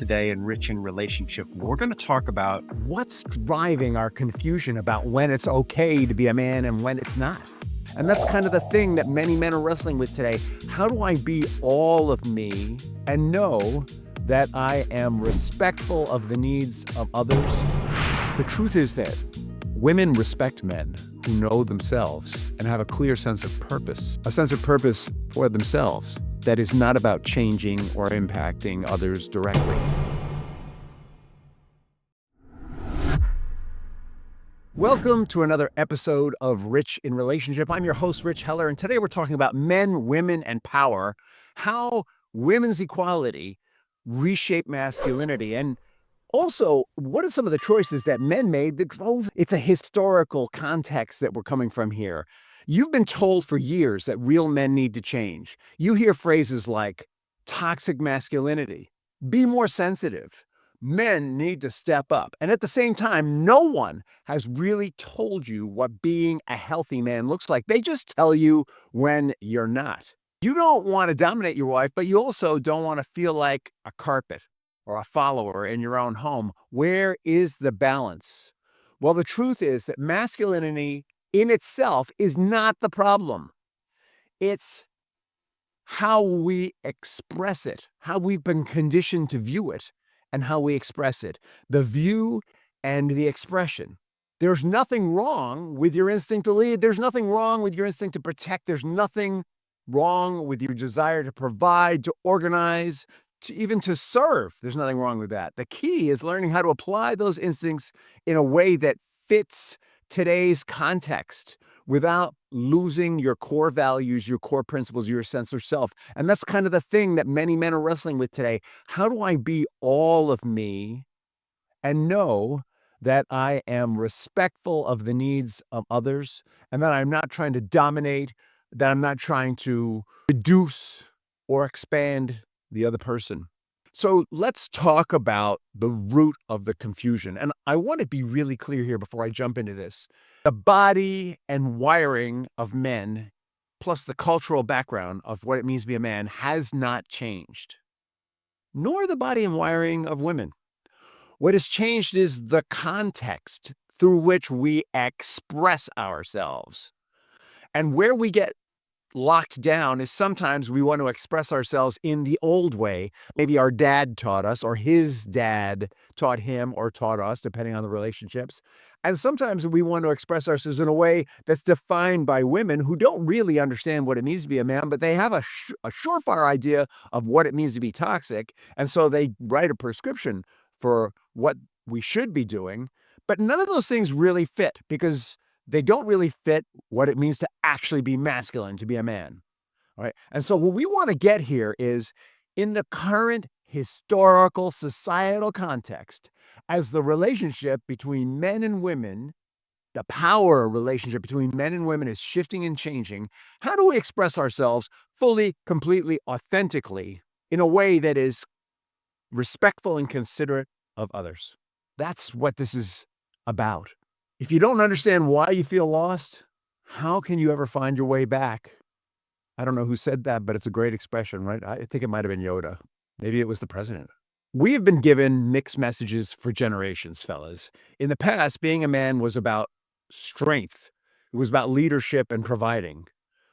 today in Rich in Relationship. We're going to talk about What's driving our confusion about when it's okay to be a man and when it's not? And that's kind of the thing that many men are wrestling with today. How do I be all of me and know that I am respectful of the needs of others? The truth is that women respect men who know themselves and have a clear sense of purpose, a sense of purpose for themselves that is not about changing or impacting others directly. Welcome to another episode of Rich in Relationship. I'm your host, Rich Heller, and today we're talking about men, women, and power, how women's equality reshaped masculinity, and also, what are some of the choices that men made that drove? It's a historical context that we're coming from here. You've been told for years that real men need to change. You hear phrases like toxic masculinity, be more sensitive, men need to step up. And at the same time, no one has really told you what being a healthy man looks like. They just tell you when you're not. You don't want to dominate your wife, but you also don't want to feel like a carpet or a follower in your own home. Where is the balance? Well, the truth is that masculinity in itself is not the problem. It's how we express it, how we've been conditioned to view it, and how we express it. The view and the expression. There's nothing wrong with your instinct to lead. There's nothing wrong with your instinct to protect. There's nothing wrong with your desire to provide, to organize, even to serve. There's nothing wrong with that. The key is learning how to apply those instincts in a way that fits today's context without losing your core values, your core principles, your sense of self. And that's kind of the thing that many men are wrestling with today. How do I be all of me and know that I am respectful of the needs of others and that I'm not trying to dominate, that I'm not trying to reduce or expand the other person? So let's talk about the root of the confusion. And I want to be really clear here before I jump into this. The body and wiring of men, plus the cultural background of what it means to be a man, has not changed, nor the body and wiring of women. What has changed is the context through which we express ourselves. And where we get locked down is sometimes we want to express ourselves in the old way. Maybe our dad taught us, or his dad taught him or taught us, depending on the relationships. And sometimes we want to express ourselves in a way that's defined by women who don't really understand what it means to be a man, but they have a surefire idea of what it means to be toxic. And so they write a prescription for what we should be doing. But none of those things really fit because they don't really fit what it means to actually be masculine, to be a man. All right. And so what we want to get here is in the current historical societal context, as the relationship between men and women, the power relationship between men and women is shifting and changing, how do we express ourselves fully, completely, authentically in a way that is respectful and considerate of others? That's what this is about. If you don't understand why you feel lost, how can you ever find your way back? I don't know who said that, but it's a great expression, right? I think it might have been Yoda. Maybe it was the president. We have been given mixed messages for generations, fellas. In the past, being a man was about strength. It was about leadership and providing,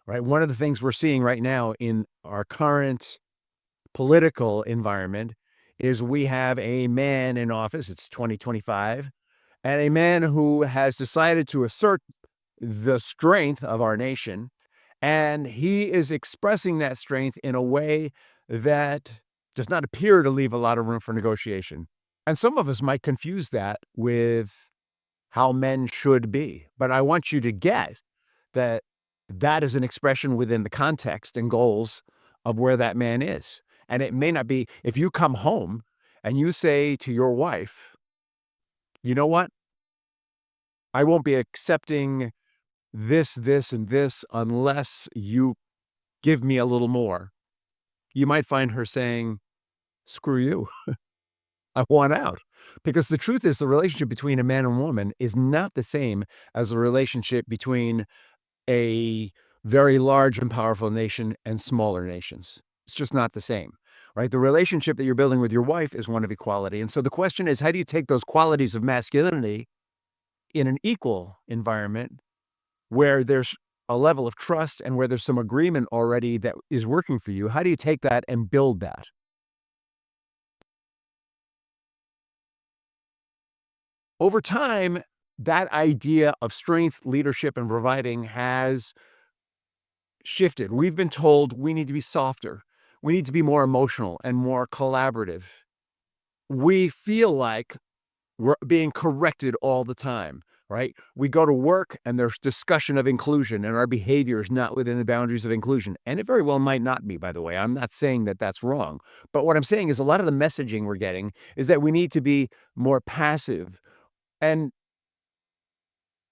right? One of the things we're seeing right now in our current political environment is we have a man in office, it's 2025, and a man who has decided to assert the strength of our nation, and he is expressing that strength in a way that does not appear to leave a lot of room for negotiation. And some of us might confuse that with how men should be. But I want you to get that that is an expression within the context and goals of where that man is. And it may not be, if you come home and you say to your wife, you know what? I won't be accepting this, and this unless you give me a little more. You might find her saying, screw you. I want out. Because the truth is the relationship between a man and woman is not the same as the relationship between a very large and powerful nation and smaller nations. It's just not the same, right? The relationship that you're building with your wife is one of equality. And so the question is, how do you take those qualities of masculinity in an equal environment where there's a level of trust and where there's some agreement already that is working for you? How do you take that and build that? Over time, that idea of strength, leadership, and providing has shifted. We've been told we need to be softer. We need to be more emotional and more collaborative. We feel like we're being corrected all the time, right? We go to work and there's discussion of inclusion and our behavior is not within the boundaries of inclusion. And it very well might not be, by the way. I'm not saying that that's wrong. But what I'm saying is a lot of the messaging we're getting is that we need to be more passive. And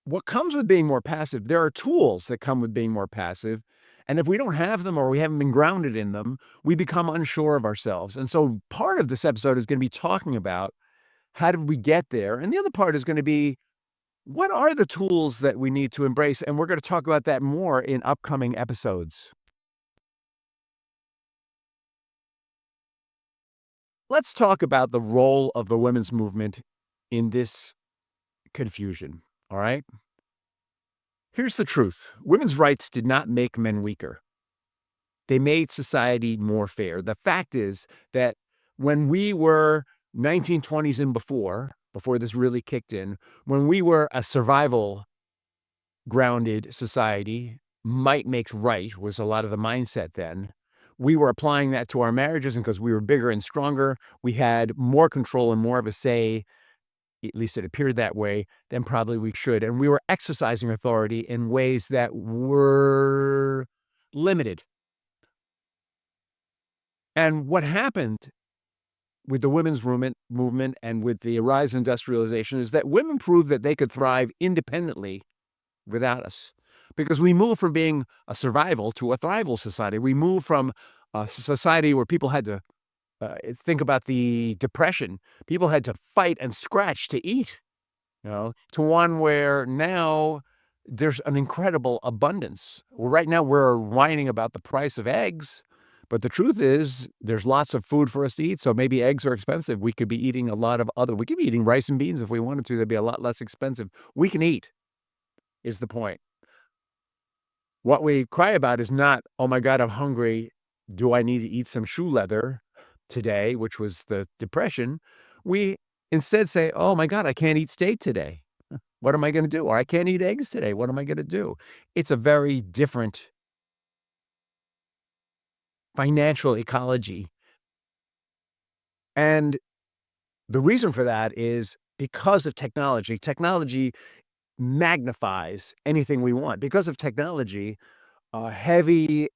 what comes with being more passive, there are tools that come with being more passive. And if we don't have them or we haven't been grounded in them, we become unsure of ourselves. And so part of this episode is going to be talking about how did we get there? And the other part is going to be what are the tools that we need to embrace? And we're going to talk about that more in upcoming episodes. Let's talk about the role of the women's movement in this confusion. All right. Here's the truth: women's rights did not make men weaker, they made society more fair. The fact is that when we were 1920s and before this really kicked in, when we were a survival grounded society, might makes right was a lot of the mindset then. We were applying that to our marriages, and because we were bigger and stronger, we had more control and more of a say, at least it appeared that way, than probably we should. And we were exercising authority in ways that were limited. And what happened with the women's movement and with the rise of industrialization is that women proved that they could thrive independently without us. Because we moved from being a survival to a thrival society. We moved from a society where people had to think about the depression. People had to fight and scratch to eat, to one where now there's an incredible abundance. Well, right now we're whining about the price of eggs, but the truth is there's lots of food for us to eat. So maybe eggs are expensive. We could be eating we could be eating rice and beans if we wanted to. They'd be a lot less expensive. We can eat, is the point. What we cry about is not, "Oh my God, I'm hungry. Do I need to eat some shoe leather today?" which was the depression. We instead say, "Oh my God, I can't eat steak today. What am I gonna do?" Or, "I can't eat eggs today. What am I gonna do?" It's a very different financial ecology. And the reason for that is because of technology. Technology magnifies anything we want. Because of technology, heavy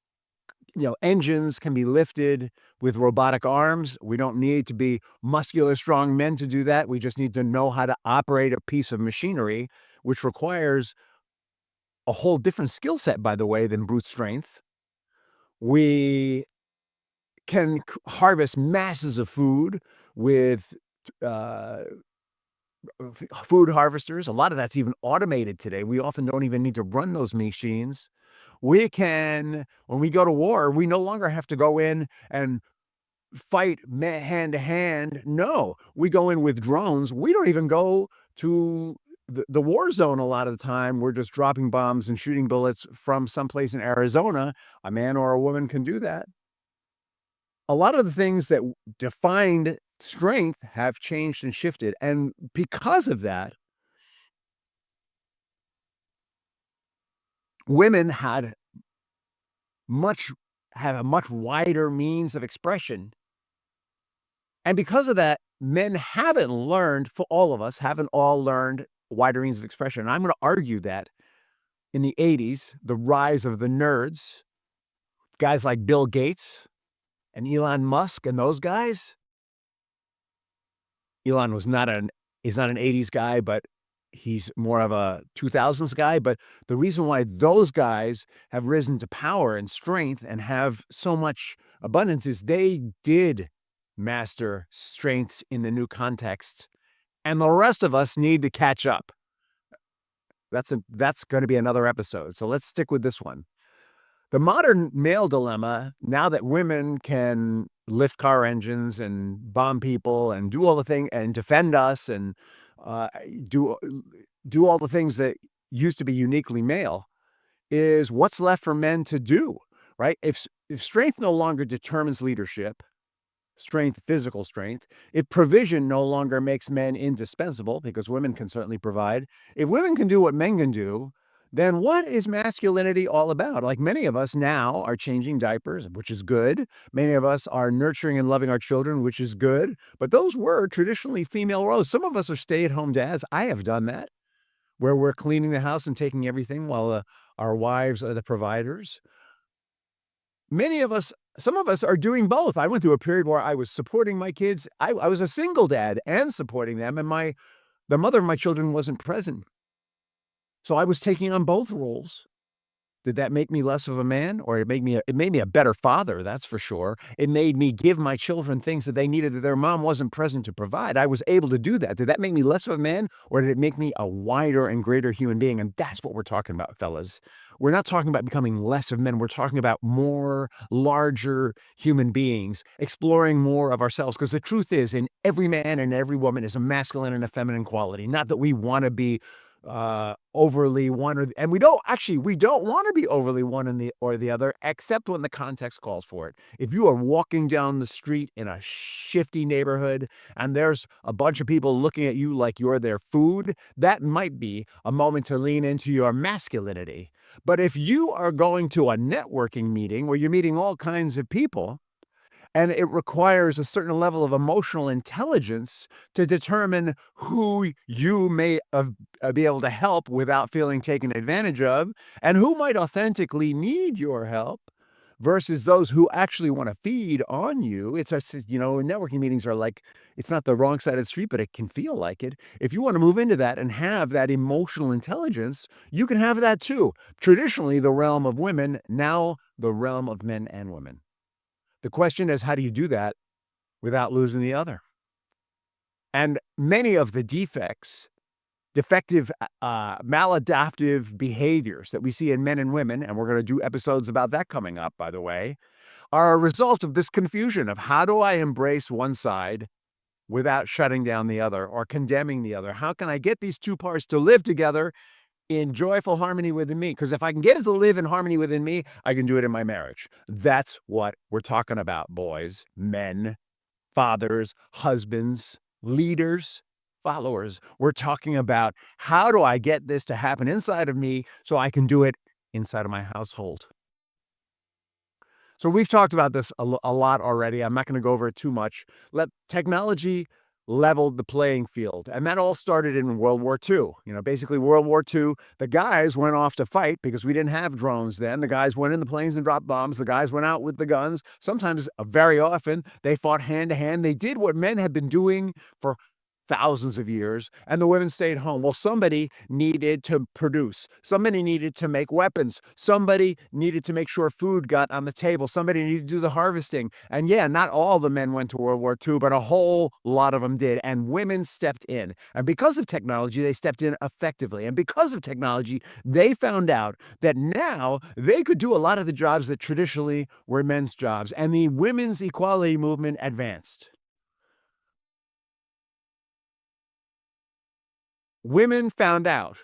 engines can be lifted with robotic arms. We don't need to be muscular, strong men to do that. We just need to know how to operate a piece of machinery, which requires a whole different skill set, by the way, than brute strength. We can harvest masses of food with uh, food harvesters. A lot of that's even automated today. We often don't even need to run those machines. We can, when we go to war, we no longer have to go in and fight hand to hand. No, we go in with drones. We don't even go to the war zone a lot of the time. We're just dropping bombs and shooting bullets from someplace in Arizona. A man or a woman can do that. A lot of the things that defined strength have changed and shifted. And because of that, women much have a much wider means of expression. And because of that, men haven't learned, for all of us, haven't all learned wider means of expression. And I'm going to argue that in the 80s, the rise of the nerds, guys like Bill Gates and Elon Musk and those guys, Elon he's not an 80s guy, but he's more of a 2000s guy. But the reason why those guys have risen to power and strength and have so much abundance is they did master strengths in the new context. And the rest of us need to catch up. That's going to be another episode. So let's stick with this one. The modern male dilemma, now that women can lift car engines and bomb people and do all the thing and defend us and uh, do do all the things that used to be uniquely male is what's left for men to do, right? If strength no longer determines leadership, strength, physical strength, if provision no longer makes men indispensable, because women can certainly provide, if women can do what men can do, then what is masculinity all about? Like many of us now are changing diapers, which is good. Many of us are nurturing and loving our children, which is good. But those were traditionally female roles. Some of us are stay at home dads. I have done that, where we're cleaning the house and taking everything while our wives are the providers. Many of us, some of us are doing both. I went through a period where I was supporting my kids. I was a single dad and supporting them, and the mother of my children wasn't present. So I was taking on both roles. Did that make me less of a man? Or it made me a better father, that's for sure. It made me give my children things that they needed that their mom wasn't present to provide. I was able to do that. Did that make me less of a man, or did it make me a wider and greater human being? And that's what we're talking about, fellas. We're not talking about becoming less of men. We're talking about more larger human beings, exploring more of ourselves. Because the truth is, in every man and every woman is a masculine and a feminine quality. Not that we want to be overly one and we don't want to be overly one in the or the other, except when the context calls for it. If you are walking down the street in a shifty neighborhood and there's a bunch of people looking at you like you're their food, that might be a moment to lean into your masculinity. But if you are going to a networking meeting where you're meeting all kinds of people, and it requires a certain level of emotional intelligence to determine who you may be able to help without feeling taken advantage of, and who might authentically need your help versus those who actually want to feed on you. Networking meetings are like, it's not the wrong side of the street, but it can feel like it. If you want to move into that and have that emotional intelligence, you can have that too. Traditionally, the realm of women, now the realm of men and women. The question is, how do you do that without losing the other? And many of the defective, maladaptive behaviors that we see in men and women, and we're going to do episodes about that coming up, by the way, are a result of this confusion of how do I embrace one side without shutting down the other or condemning the other? How can I get these two parts to live together in joyful harmony within me? Because if I can get it to live in harmony within me, I can do it in my marriage. That's what we're talking about, boys, men, fathers, husbands, leaders, followers. We're talking about how do I get this to happen inside of me so I can do it inside of my household. So we've talked about this a lot already. I'm not going to go over it too much. Let technology leveled the playing field, and that all started in World War II. Basically World War II, the guys went off to fight because we didn't have drones then. The guys went in the planes and dropped bombs. The guys went out with the guns. Sometimes, very often, they fought hand to hand. They did what men had been doing for thousands of years, and the women stayed home. Well, somebody needed to produce. Somebody needed to make weapons. Somebody needed to make sure food got on the table. Somebody needed to do the harvesting. And yeah, not all the men went to World War II, but a whole lot of them did. And women stepped in. And because of technology, they stepped in effectively. And because of technology, they found out that now they could do a lot of the jobs that traditionally were men's jobs. And the women's equality movement advanced. Women found out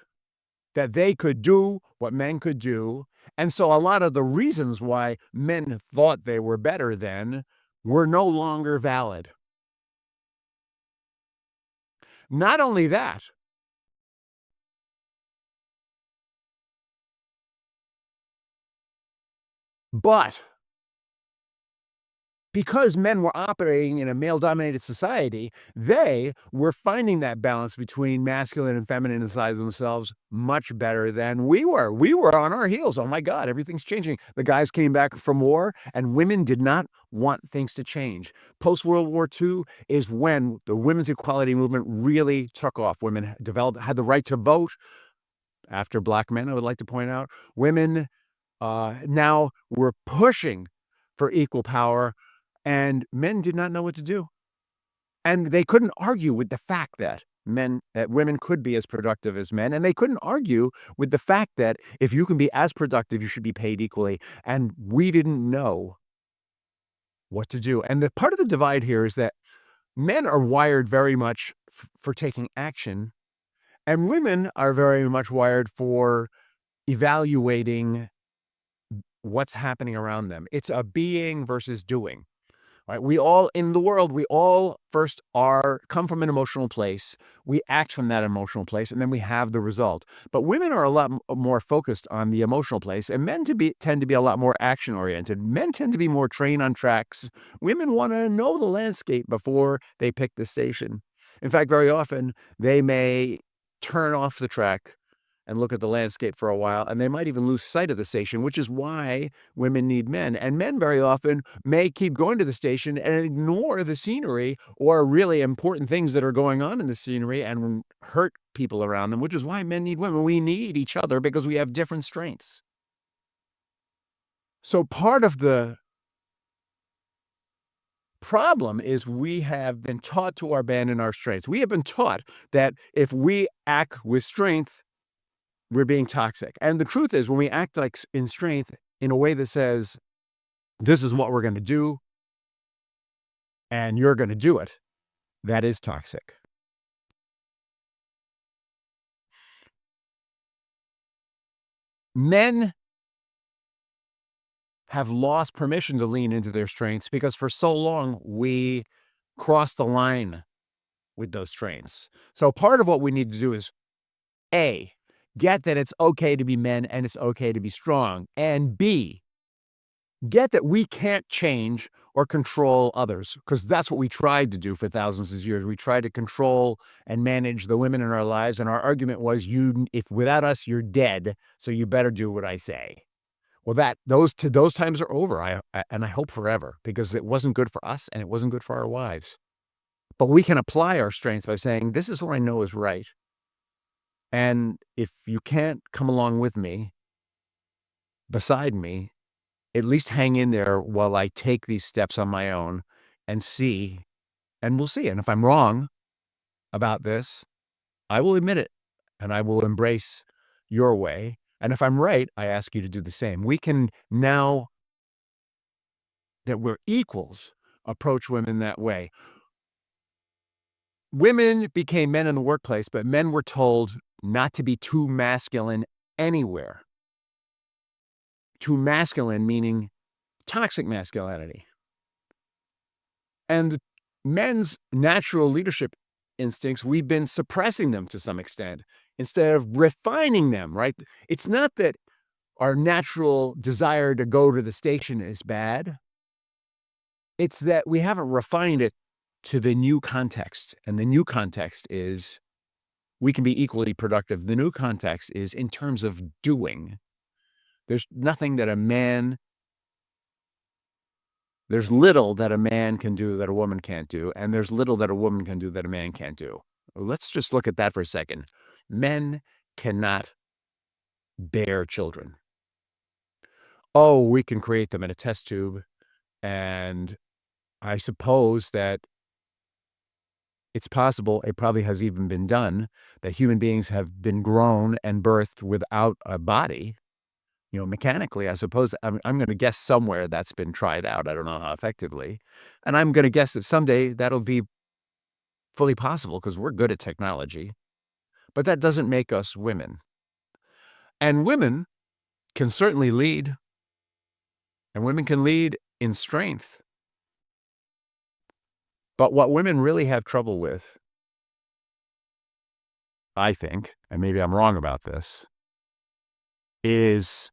that they could do what men could do. And so a lot of the reasons why men thought they were better then were no longer valid. Not only that, but because men were operating in a male dominated society, they were finding that balance between masculine and feminine inside of themselves much better than we were. We were on our heels. Oh my God, everything's changing. The guys came back from war, and women did not want things to change. Post World War II is when the women's equality movement really took off. Women had the right to vote. After black men, I would like to point out, women now were pushing for equal power, and men did not know what to do. And they couldn't argue with the fact that women could be as productive as men, and they couldn't argue with the fact that if you can be as productive, you should be paid equally. And we didn't know what to do. And the part of the divide here is that men are wired very much for taking action, and women are very much wired for evaluating what's happening around them. It's a being versus doing. Right? We all in the world, we all first are come from an emotional place. We act from that emotional place, and then we have the result. But women are a lot more focused on the emotional place, and men tend to be a lot more action oriented. Men tend to be more train on tracks. Women want to know the landscape before they pick the station. In fact, very often they may turn off the track and look at the landscape for a while, and they might even lose sight of the station, which is why women need men. And men very often may keep going to the station and ignore the scenery or really important things that are going on in the scenery and hurt people around them, which is why men need women. We need each other because we have different strengths. So part of the problem is we have been taught to abandon our strengths. We have been taught that if we act with strength, we're being toxic. And the truth is, when we act like in strength in a way that says, this is what we're going to do, and you're going to do it, that is toxic. Men have lost permission to lean into their strengths because for so long we crossed the line with those strengths. So part of what we need to do is A, get that it's okay to be men and it's okay to be strong. And B, get that we can't change or control others, because that's what we tried to do for thousands of years. We tried to control and manage the women in our lives, and our argument was, if without us, you're dead, so you better do what I say. Well, those times are over, and I hope forever, because it wasn't good for us and it wasn't good for our wives. But we can apply our strengths by saying, this is what I know is right. And if you can't come along with me, beside me, at least hang in there while I take these steps on my own and see, and we'll see. And if I'm wrong about this, I will admit it and I will embrace your way. And if I'm right, I ask you to do the same. We can now that we're equals approach women that way. Women became men in the workplace, but men were told not to be too masculine anywhere. Too masculine meaning toxic masculinity. And men's natural leadership instincts, we've been suppressing them to some extent instead of refining them, right? It's not that our natural desire to go to the station is bad. It's that we haven't refined it to the new context. And the new context is we can be equally productive. The new context is in terms of doing. There's nothing that a man There's little that a man can do that a woman can't do, and there's little that a woman can do that a man can't do. Let's just look at that for a second. Men cannot bear children. Oh, we can create them in a test tube, and I suppose that it's possible, it probably has even been done, that human beings have been grown and birthed without a body. Mechanically, I suppose I'm gonna guess somewhere that's been tried out. I don't know how effectively. And I'm gonna guess that someday that'll be fully possible because we're good at technology, but that doesn't make us women. And women can certainly lead, and women can lead in strength. But what women really have trouble with, I think, and maybe I'm wrong about this, is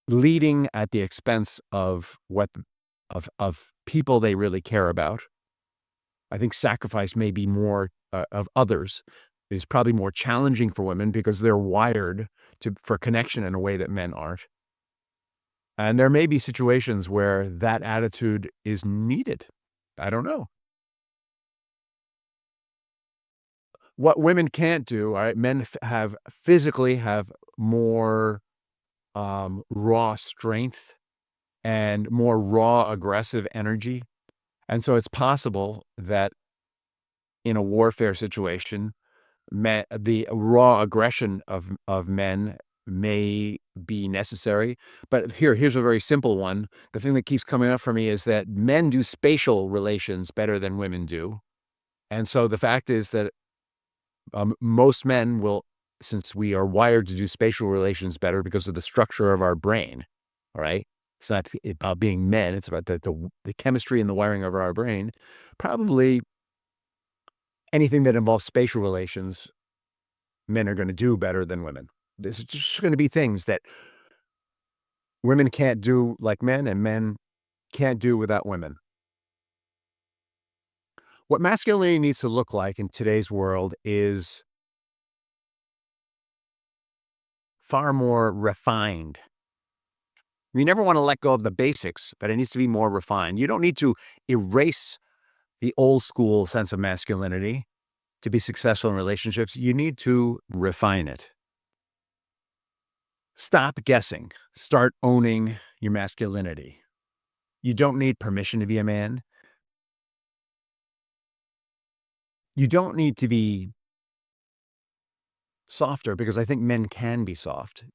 leading at the expense of people they really care about. I think sacrifice may be more of others is probably more challenging for women because they're wired for connection in a way that men aren't. And there may be situations where that attitude is needed. I don't know. What women can't do, all right, men physically have more raw strength and more raw aggressive energy. And so it's possible that in a warfare situation, the raw aggression of men may be necessary. But here's a very simple one. The thing that keeps coming up for me is that men do spatial relations better than women do. And so the fact is that most men will, since we are wired to do spatial relations better because of the structure of our brain, all right? It's not about being men, it's about the chemistry and the wiring of our brain. Probably anything that involves spatial relations, men are going to do better than women. There's just going to be things that women can't do like men, and men can't do without women. What masculinity needs to look like in today's world is far more refined. You never want to let go of the basics, but it needs to be more refined. You don't need to erase the old school sense of masculinity to be successful in relationships. You need to refine it. Stop guessing. Start owning your masculinity. You don't need permission to be a man. You don't need to be softer, because I think men can be soft.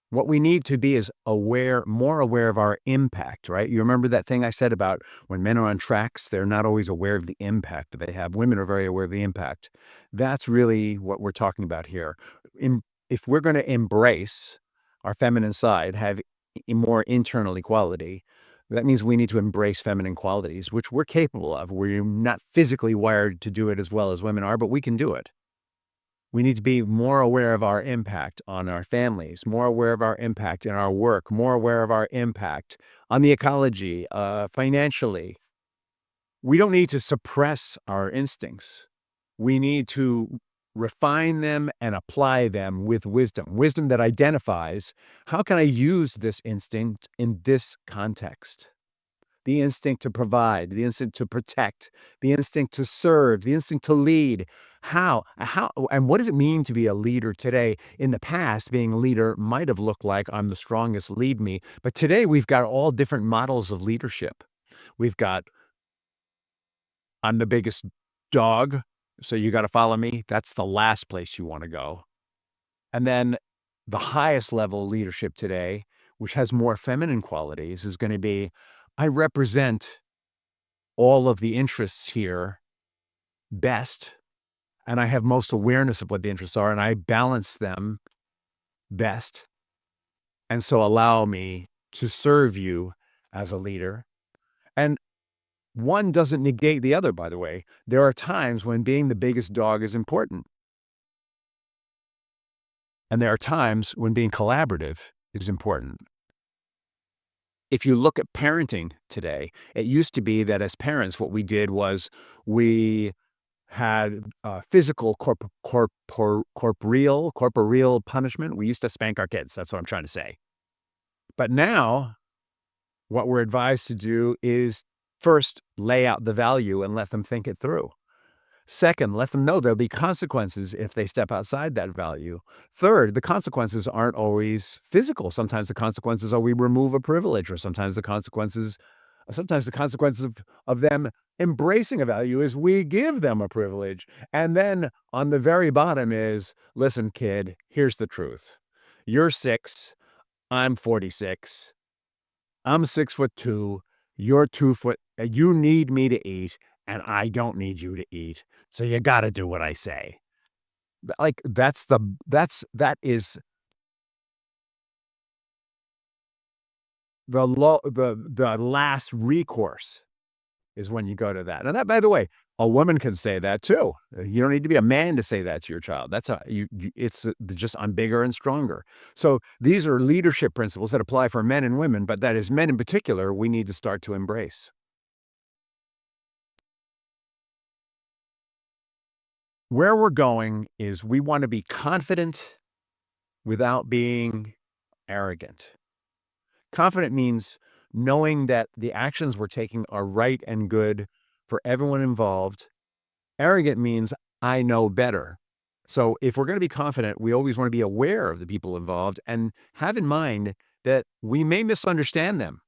What we need to be is more aware of our impact, right? You remember that thing I said about when men are on tracks, they're not always aware of the impact that they have. Women are very aware of the impact. That's really what we're talking about here. If we're going to embrace our feminine side, have more internal equality, that means we need to embrace feminine qualities, which we're capable of. We're not physically wired to do it as well as women are, but we can do it. We need to be more aware of our impact on our families, more aware of our impact in our work, more aware of our impact on the ecology, financially. We don't need to suppress our instincts. We need to refine them and apply them with wisdom that identifies, how can I use this instinct in this context? The instinct to provide, the instinct to protect, the instinct to serve, the instinct to lead. And what does it mean to be a leader today? In the past, being a leader might have looked like I'm the strongest, lead me. But today we've got all different models of leadership. We've got, I'm the biggest dog, so you got to follow me. That's the last place you want to go. And then the highest level of leadership today, which has more feminine qualities, is going to be, I represent all of the interests here best, and I have most awareness of what the interests are, and I balance them best. And so allow me to serve you as a leader. And one doesn't negate the other, by the way. There are times when being the biggest dog is important. And there are times when being collaborative is important. If you look at parenting today, it used to be that as parents, what we did was we had physical corporeal punishment. We used to spank our kids. That's what I'm trying to say. But now what we're advised to do is first lay out the value and let them think it through. Second, let them know there'll be consequences if they step outside that value. Third, the consequences aren't always physical. Sometimes the consequences are we remove a privilege, or sometimes the consequences of them embracing a value is we give them a privilege. And then on the very bottom is, listen, kid, here's the truth. You're 6, I'm 46. I'm 6'2", you're 2 foot, you need me to eat, and I don't need you to eat. So you got to do what I say. Like that is the last recourse, is when you go to that. And that, by the way, a woman can say that too. You don't need to be a man to say that to your child. That's how it's just, I'm bigger and stronger. So these are leadership principles that apply for men and women, but that is men in particular, we need to start to embrace. Where we're going is we want to be confident without being arrogant. Confident means knowing that the actions we're taking are right and good for everyone involved. Arrogant means I know better. So if we're going to be confident, we always want to be aware of the people involved and have in mind that we may misunderstand them.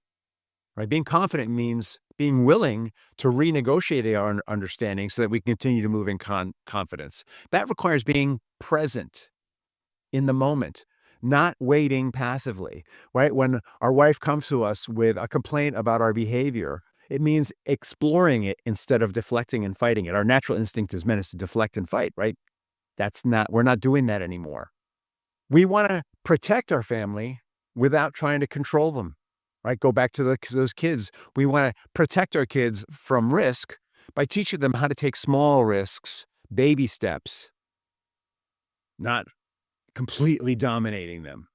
Right? Being confident means being willing to renegotiate our understanding so that we continue to move in confidence. That requires being present. in the moment, not waiting passively, right? When our wife comes to us with a complaint about our behavior, it means exploring it instead of deflecting and fighting it. Our natural instinct as men is to deflect and fight, right? We're not doing that anymore. We want to protect our family without trying to control them, right? Go back to those kids. We want to protect our kids from risk by teaching them how to take small risks, baby steps, not completely dominating them.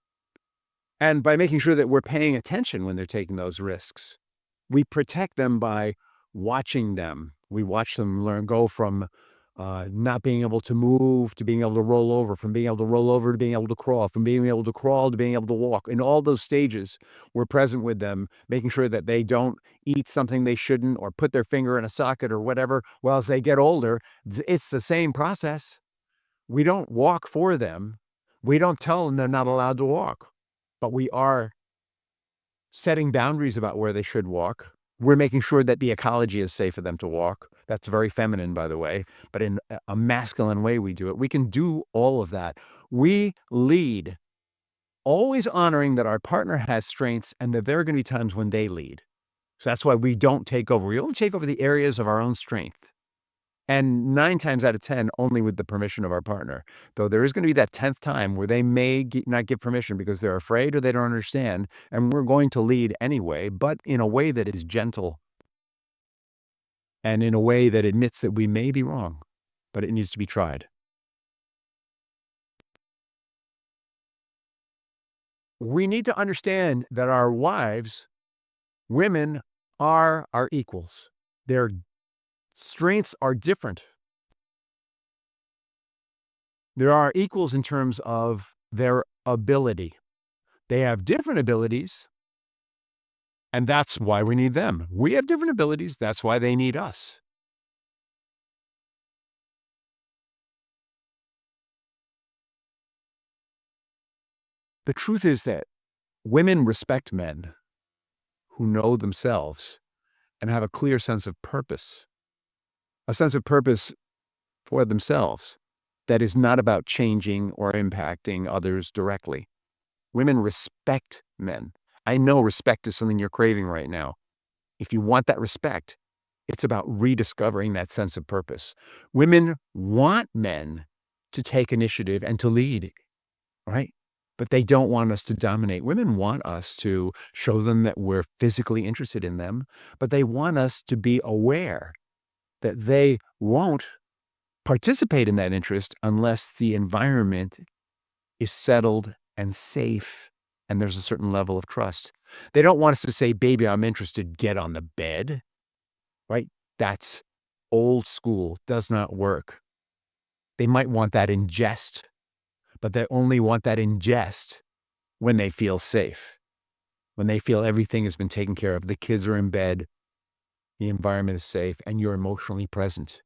And by making sure that we're paying attention when they're taking those risks, we protect them by watching them. We watch them go from not being able to move to being able to roll over, from being able to roll over to being able to crawl, from being able to crawl to being able to walk. In all those stages, we're present with them, making sure that they don't eat something they shouldn't or put their finger in a socket or whatever. Well, as they get older, it's the same process. We don't walk for them. We don't tell them they're not allowed to walk, but we are setting boundaries about where they should walk. We're making sure that the ecology is safe for them to walk. That's very feminine, by the way, but in a masculine way we do it. We can do all of that. We lead, always honoring that our partner has strengths and that there are going to be times when they lead. So that's why we don't take over. We only take over the areas of our own strength. And 9 times out of 10, only with the permission of our partner. Though there is going to be that 10th time where they may not give permission because they're afraid or they don't understand, and we're going to lead anyway, but in a way that is gentle and in a way that admits that we may be wrong, but it needs to be tried. We need to understand that our wives, women, are our equals. Their strengths are different. There are equals in terms of their ability. They have different abilities, and that's why we need them. We have different abilities. That's why they need us. The truth is that women respect men who know themselves and have a clear sense of purpose, a sense of purpose for themselves that is not about changing or impacting others directly. Women respect men. I know respect is something you're craving right now. If you want that respect, it's about rediscovering that sense of purpose. Women want men to take initiative and to lead, right? But they don't want us to dominate. Women want us to show them that we're physically interested in them, but they want us to be aware that they won't participate in that interest unless the environment is settled and safe and there's a certain level of trust. They don't want us to say, baby, I'm interested, get on the bed, right? That's old school, does not work. They might want that in jest, but they only want that in jest when they feel safe, when they feel everything has been taken care of, the kids are in bed, the environment is safe, and you're emotionally present.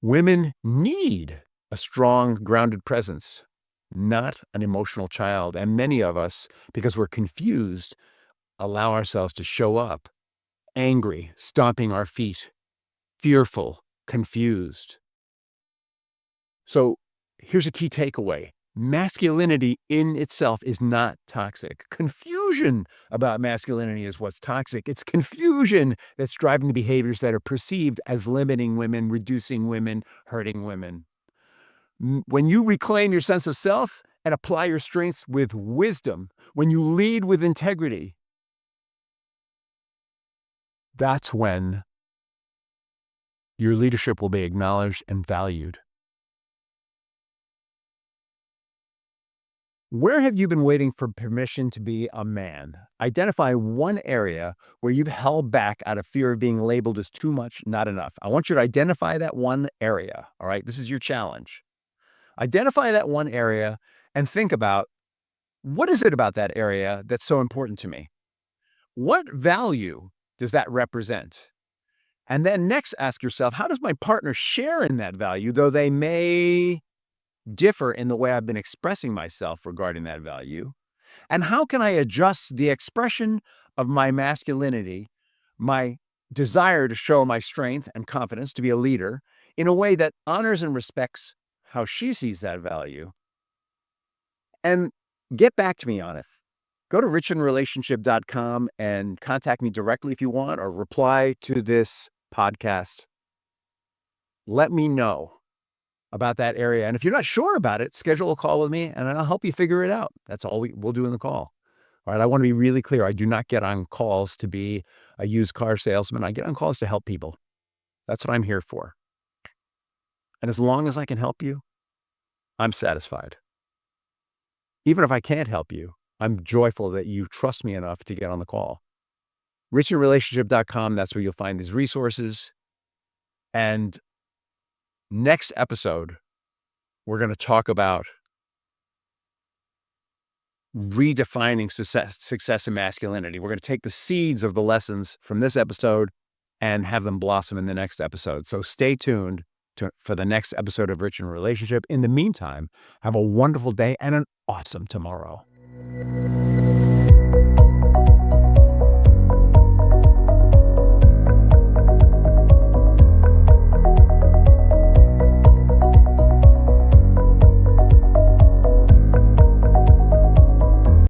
Women need a strong, grounded presence, not an emotional child. And many of us, because we're confused, allow ourselves to show up angry, stomping our feet, fearful, confused. So here's a key takeaway. Masculinity in itself is not toxic. Confusion about masculinity is what's toxic. It's confusion that's driving the behaviors that are perceived as limiting women, reducing women, hurting women. When you reclaim your sense of self and apply your strengths with wisdom, when you lead with integrity, that's when your leadership will be acknowledged and valued. Where have you been waiting for permission to be a man? Identify one area where you've held back out of fear of being labeled as too much, not enough. I want you to identify that one area. All right. This is your challenge. Identify that one area and think about, what is it about that area that's so important to me? What value does that represent? And then next, ask yourself, how does my partner share in that value, though they may differ in the way I've been expressing myself regarding that value? And how can I adjust the expression of my masculinity, my desire to show my strength and confidence to be a leader, in a way that honors and respects how she sees that value, and get back to me on it. Go to richinrelationship.com and contact me directly if you want, or reply to this podcast. Let me know about that area. And if you're not sure about it, schedule a call with me and I'll help you figure it out. That's all we'll do in the call. All right. I want to be really clear. I do not get on calls to be a used car salesman. I get on calls to help people. That's what I'm here for. And as long as I can help you, I'm satisfied. Even if I can't help you, I'm joyful that you trust me enough to get on the call. richinrelationship.com, that's where you'll find these resources. And next episode, we're going to talk about redefining success and masculinity. We're going to take the seeds of the lessons from this episode and have them blossom in the next episode. So stay tuned for the next episode of Rich in Relationship. In the meantime, have a wonderful day and an awesome tomorrow.